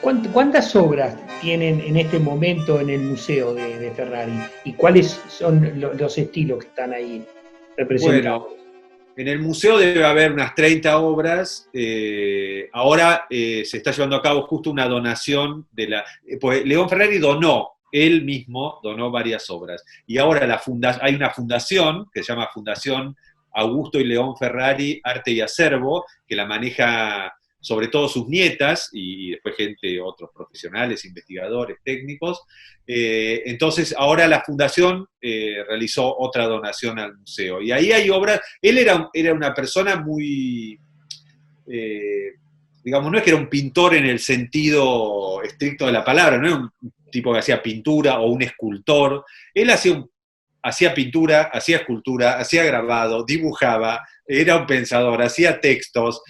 ¿Cuántas obras tienen en este momento en el museo de Ferrari? ¿Y cuáles son los estilos que están ahí representados? Bueno, en el museo debe haber unas 30 obras. Ahora se está llevando a cabo justo una donación de la. Pues León Ferrari donó, él mismo donó varias obras. Y ahora hay una fundación que se llama Fundación Augusto y León Ferrari Arte y Acervo, que la maneja sobre todo sus nietas y después gente, otros profesionales, investigadores, técnicos. Entonces ahora la fundación realizó otra donación al museo. Y ahí hay obras, él era una persona muy, eh, digamos, no es que era un pintor en el sentido estricto de la palabra, no era un tipo que hacía pintura o un escultor, él hacía pintura, hacía escultura, hacía grabado, dibujaba, era un pensador, hacía textos,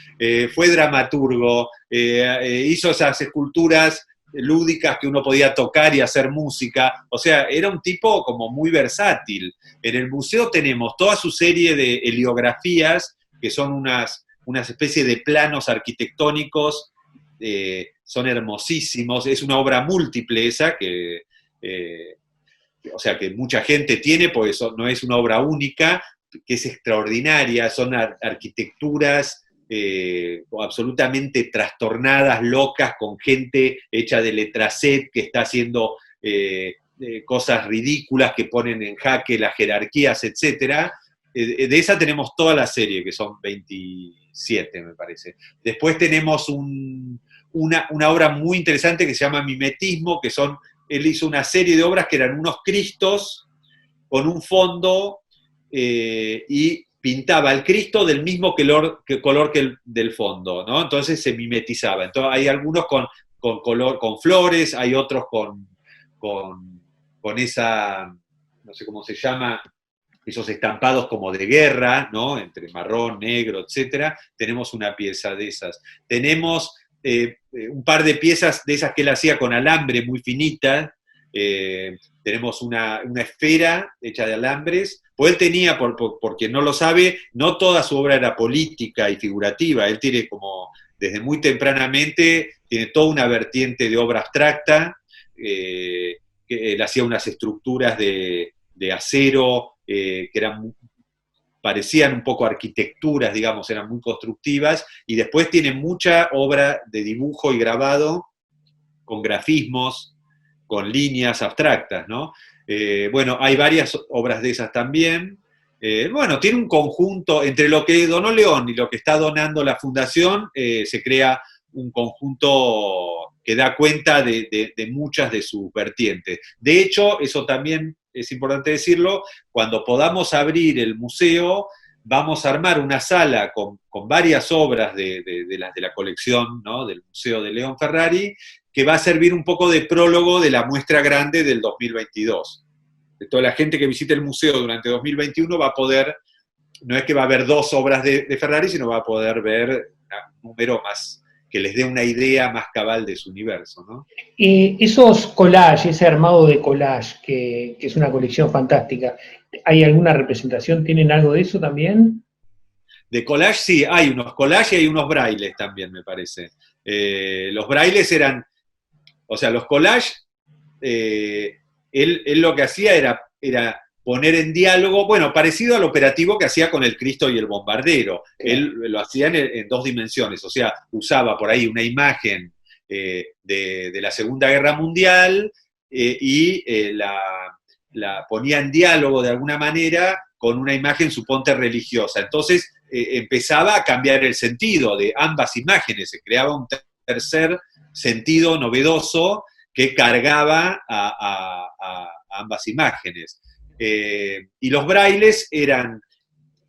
fue dramaturgo, hizo esas esculturas lúdicas que uno podía tocar y hacer música, o sea, era un tipo como muy versátil. En el museo tenemos toda su serie de heliografías, que son unas especies de planos arquitectónicos, son hermosísimos, es una obra múltiple esa, eh, o sea, que mucha gente tiene, porque eso no es una obra única, que es extraordinaria, son arquitecturas absolutamente trastornadas, locas, con gente hecha de letraset que está haciendo cosas ridículas que ponen en jaque las jerarquías, etcétera. De esa tenemos toda la serie, que son 27, me parece. Después tenemos una obra muy interesante que se llama Mimetismo, que son, él hizo una serie de obras que eran unos cristos con un fondo y pintaba el Cristo del mismo color que el del fondo, ¿no? Entonces se mimetizaba. Entonces hay algunos con color, con flores, hay otros con, con esa, no sé cómo se llama, esos estampados como de guerra, ¿no? Entre marrón, negro, etcétera. Tenemos una pieza de esas. Tenemos un par de piezas de esas que él hacía con alambre muy finita. Tenemos una esfera hecha de alambres. Pues él tenía, por quien no lo sabe, no toda su obra era política y figurativa. Él tiene como, desde muy tempranamente, tiene toda una vertiente de obra abstracta. Que él hacía unas estructuras de acero que parecían un poco arquitecturas, digamos, eran muy constructivas, y después tiene mucha obra de dibujo y grabado con grafismos, con líneas abstractas, ¿no? Bueno, hay varias obras de esas también. Bueno, tiene un conjunto, entre lo que donó León y lo que está donando la fundación, se crea un conjunto que da cuenta de muchas de sus vertientes. De hecho, eso también es importante decirlo, cuando podamos abrir el museo, vamos a armar una sala con varias obras las de la colección, ¿no? Del Museo de León Ferrari, que va a servir un poco de prólogo de la muestra grande del 2022. De toda la gente que visite el museo durante 2021 va a poder, no es que va a haber dos obras de Ferrari, sino va a poder ver un número más, que les dé una idea más cabal de su universo, ¿no? Esos collages, ese armado de collage, que es una colección fantástica, ¿hay alguna representación? ¿Tienen algo de eso también? De collage sí, hay unos collages y hay unos brailes también, me parece. Los brailes eran, o sea, los collages, él lo que hacía era poner en diálogo, bueno, parecido al operativo que hacía con el Cristo y el bombardero. Él lo hacía en dos dimensiones, o sea, usaba por ahí una imagen de la Segunda Guerra Mundial y la ponía en diálogo de alguna manera con una imagen, suponte, religiosa. Entonces empezaba a cambiar el sentido de ambas imágenes, se creaba un tercer sentido novedoso que cargaba a ambas imágenes. Y los brailes eran,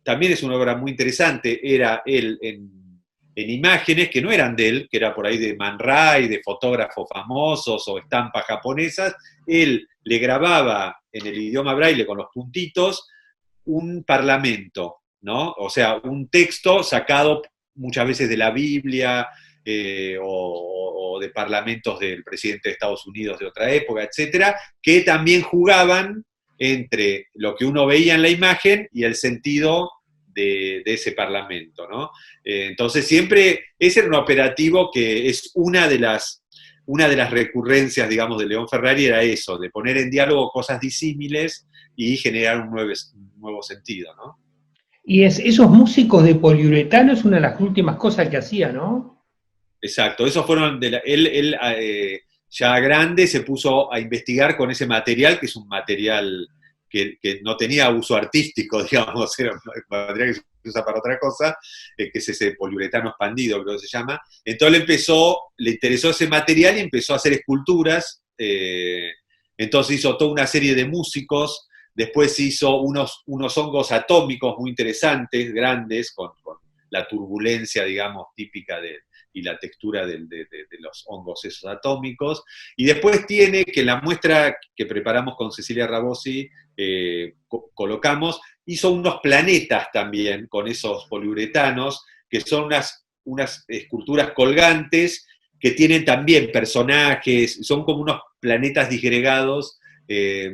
también es una obra muy interesante, era él en imágenes que no eran de él, que era por ahí de Man Ray, de fotógrafos famosos o estampas japonesas, él le grababa en el idioma braille con los puntitos un parlamento, ¿no? O sea, un texto sacado muchas veces de la Biblia o de parlamentos del presidente de Estados Unidos de otra época, etcétera, que también jugaban entre lo que uno veía en la imagen y el sentido de ese parlamento, ¿no? Entonces siempre, ese era un operativo que es una de las una de las recurrencias, digamos, de León Ferrari era eso, de poner en diálogo cosas disímiles y generar un nuevo sentido, ¿no? Y esos músicos de poliuretano es una de las últimas cosas que hacía, ¿no? Exacto, esos fueron, él ya grande se puso a investigar con ese material, que es un material que no tenía uso artístico, digamos, era un material que se usa para otra cosa, que es ese poliuretano expandido, creo que se llama. Entonces le interesó ese material y empezó a hacer esculturas, entonces hizo toda una serie de músicos, después hizo unos hongos atómicos muy interesantes, grandes, con la turbulencia, digamos, típica y la textura de los hongos esos atómicos. Y después tiene que la muestra que preparamos con Cecilia Rabosi, colocamos, hizo unos planetas también con esos poliuretanos, que son unas esculturas colgantes que tienen también personajes, son como unos planetas disgregados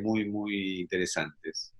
muy, muy interesantes.